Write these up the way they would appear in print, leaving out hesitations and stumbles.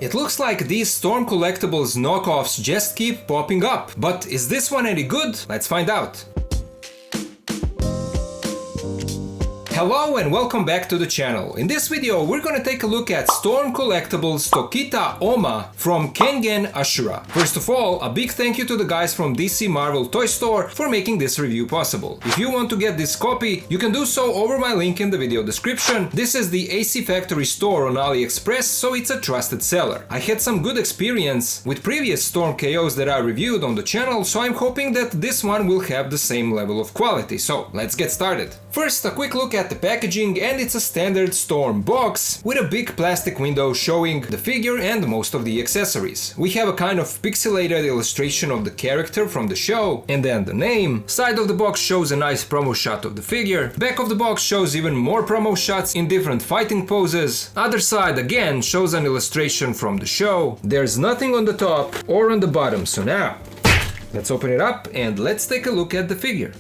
It looks like these Storm Collectibles knockoffs just keep popping up, but is this one any good? Let's find out. Hello and welcome back to the channel. In this video we're gonna take a look at Storm Collectibles Tokita Ohma from Kengan Ashura. First of all, a big thank you to the guys from DC Marvel Toy Store for making this review possible. If you want to get this copy, you can do so over my link in the video description. This is the AC Factory store on AliExpress, so it's a trusted seller. I had some good experience with previous Storm KOs that I reviewed on the channel, so I'm hoping that this one will have the same level of quality. So let's get started. First, a quick look at the packaging, and it's a standard Storm box with a big plastic window showing the figure and most of the accessories. We have a kind of pixelated illustration of the character from the show, and then the name. Side of the box shows a nice promo shot of the figure. Back of the box shows even more promo shots in different fighting poses. Other side again shows an illustration from the show. There's nothing on the top or on the bottom, so now let's open it up and let's take a look at the figure.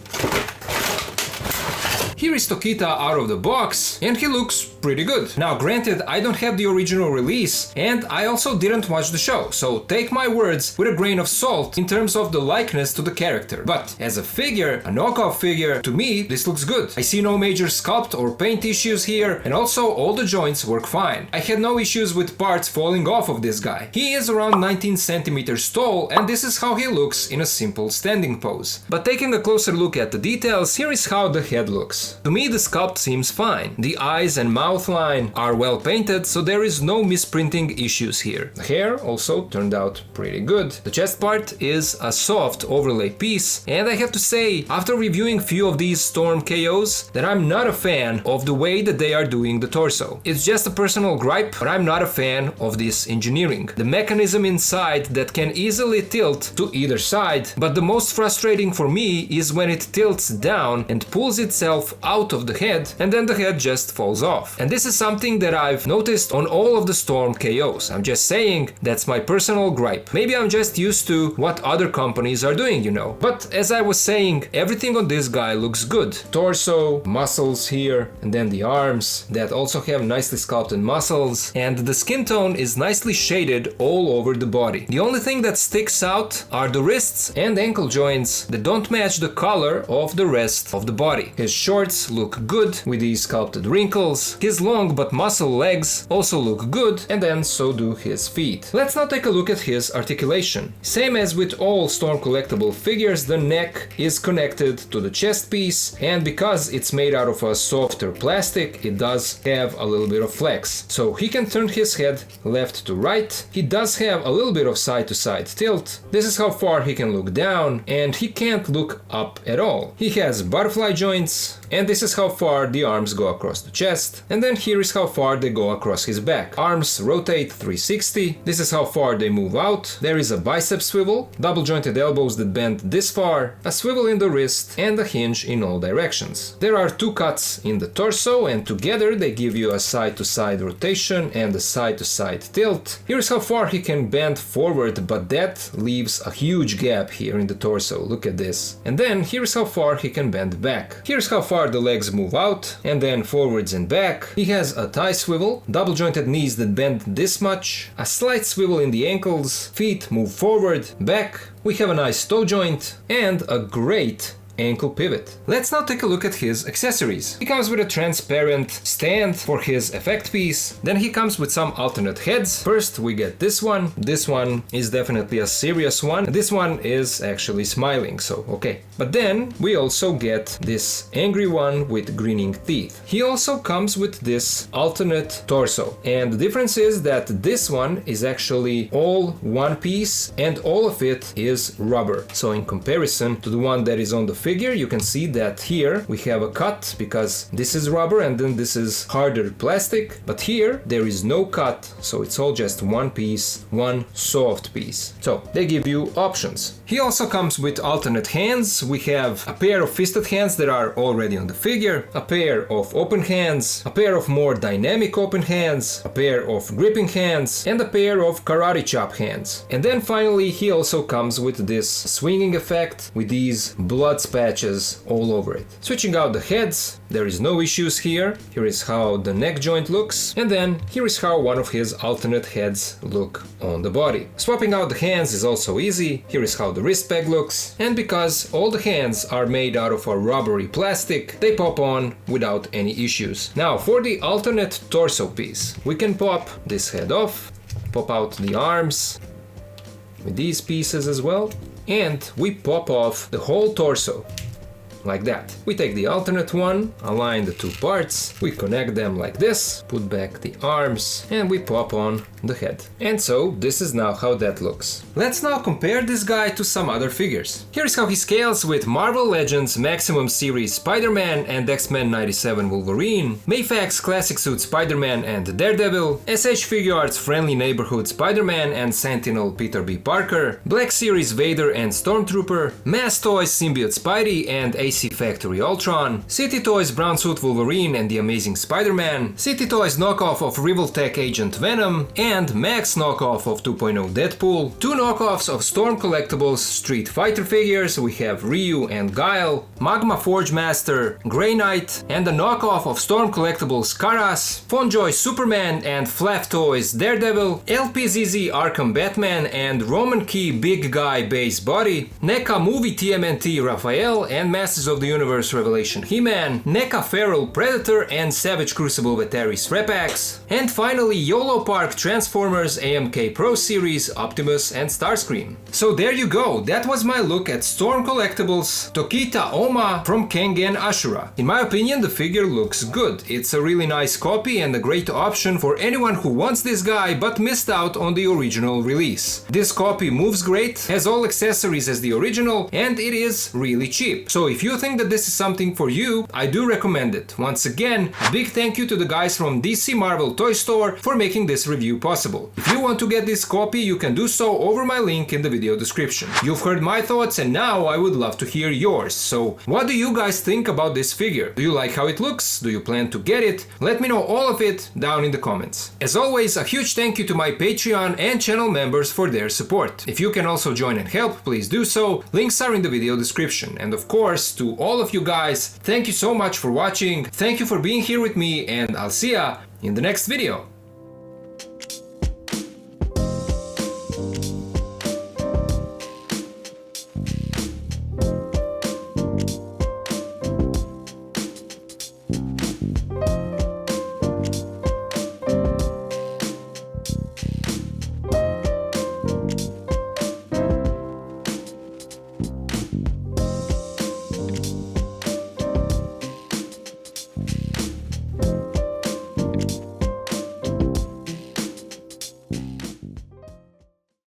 Here is Tokita out of the box, and he looks pretty good. Now granted, I don't have the original release, and I also didn't watch the show, so take my words with a grain of salt in terms of the likeness to the character. But as a figure, a knockoff figure, to me this looks good. I see no major sculpt or paint issues here, and also all the joints work fine. I had no issues with parts falling off of this guy. He is around 19 centimeters tall, and this is how he looks in a simple standing pose. But taking a closer look at the details, here is how the head looks. To me the sculpt seems fine. The eyes and mouth line are well painted, so there is no misprinting issues here. The hair also turned out pretty good. The chest part is a soft overlay piece, and I have to say, after reviewing few of these Storm KOs, that I'm not a fan of the way that they are doing the torso. It's just a personal gripe, but I'm not a fan of this engineering. The mechanism inside that can easily tilt to either side, but the most frustrating for me is when it tilts down and pulls itself out of the head, and then the head just falls off. And this is something that I've noticed on all of the Storm KOs. I'm just saying, that's my personal gripe. Maybe I'm just used to what other companies are doing, you know. But as I was saying, everything on this guy looks good. Torso, muscles here, and then the arms that also have nicely sculpted muscles, and the skin tone is nicely shaded all over the body. The only thing that sticks out are the wrists and ankle joints that don't match the color of the rest of the body. His shorts look good with these sculpted wrinkles. His long but muscle legs also look good, and then so do his feet. Let's now take a look at his articulation. Same as with all Storm collectible figures, the neck is connected to the chest piece, and because it's made out of a softer plastic, it does have a little bit of flex. So he can turn his head left to right. He does have a little bit of side to side tilt. This is how far he can look down, and he can't look up at all. He has butterfly joints, and this is how far the arms go across the chest, and then here is how far they go across his back. Arms rotate 360, this is how far they move out. There is a bicep swivel, double jointed elbows that bend this far, a swivel in the wrist, and a hinge in all directions. There are two cuts in the torso, and together they give you a side to side rotation and a side to side tilt. Here is how far he can bend forward, but that leaves a huge gap here in the torso, look at this. And then here is how far he can bend back. Here's how far the legs move out, and then forwards and back. He has a thigh swivel, double jointed knees that bend this much, a slight swivel in the ankles, feet move forward, back. We have a nice toe joint, and a great ankle pivot. Let's now take a look at his accessories. He comes with a transparent stand for his effect piece, then he comes with some alternate heads. First we get this one. This one is definitely a serious one. This one is actually smiling, so okay. But then we also get this angry one with grinning teeth. He also comes with this alternate torso, and the difference is that this one is actually all one piece and all of it is rubber. So in comparison to the one that is on the figure, you can see that here we have a cut because this is rubber and then this is harder plastic, but here there is no cut, so it's all just one piece, one soft piece. So they give you options. He also comes with alternate hands. We have a pair of fisted hands that are already on the figure, a pair of open hands, a pair of more dynamic open hands, a pair of gripping hands, and a pair of karate chop hands. And then finally he also comes with this swinging effect with these blood spatters patches all over it. Switching out the heads, there is no issues here. Here is how the neck joint looks, and then here is how one of his alternate heads look on the body. Swapping out the hands is also easy. Here is how the wrist peg looks, and because all the hands are made out of a rubbery plastic, they pop on without any issues. Now for the alternate torso piece, we can pop this head off, pop out the arms with these pieces as well, and we pop off the whole torso. Like that. We take the alternate one, align the two parts, we connect them like this, put back the arms, and we pop on the head. And so this is now how that looks. Let's now compare this guy to some other figures. Here's how he scales with Marvel Legends Maximum Series Spider-Man and X-Men 97 Wolverine, Mayfax Classic Suit Spider-Man and Daredevil, SH Figuarts Friendly Neighborhood Spider-Man and Sentinel Peter B. Parker, Black Series Vader and Stormtrooper, Mass Toys Symbiote Spidey and AC Factory Ultron, City Toys Brown Suit Wolverine and the Amazing Spider-Man, City Toys knockoff of Revoltech Agent Venom, and Max knockoff of 2.0 Deadpool, two knockoffs of Storm Collectibles Street Fighter figures, we have Ryu and Guile, Magma Forge Master, Grey Knight, and a knockoff of Storm Collectibles Karas, Fonjoy Superman and Flav Toys Daredevil, LPZZ Arkham Batman and Roman Key Big Guy Base Body, NECA Movie TMNT Raphael and Masters of the Universe Revelation He-Man, NECA Feral Predator and Savage Crucible Vetaris Repax, and finally YOLO Park Transformers AMK Pro Series Optimus and Starscream. So there you go, that was my look at Storm Collectibles Tokita Ohma from Kengan Ashura. In my opinion, the figure looks good. It's a really nice copy and a great option for anyone who wants this guy but missed out on the original release. This copy moves great, has all accessories as the original, and it is really cheap. So if you think that this is something for you, I do recommend it. Once again, a big thank you to the guys from DC Marvel Toy Store for making this review possible. If you want to get this copy, you can do so over my link in the video description. You've heard my thoughts and now I would love to hear yours. So what do you guys think about this figure? Do you like how it looks? Do you plan to get it? Let me know all of it down in the comments. As always, a huge thank you to my Patreon and channel members for their support. If you can also join and help, please do so. Links are in the video description. And of course, to all of you guys, thank you so much for watching. Thank you for being here with me, and I'll see ya in the next video.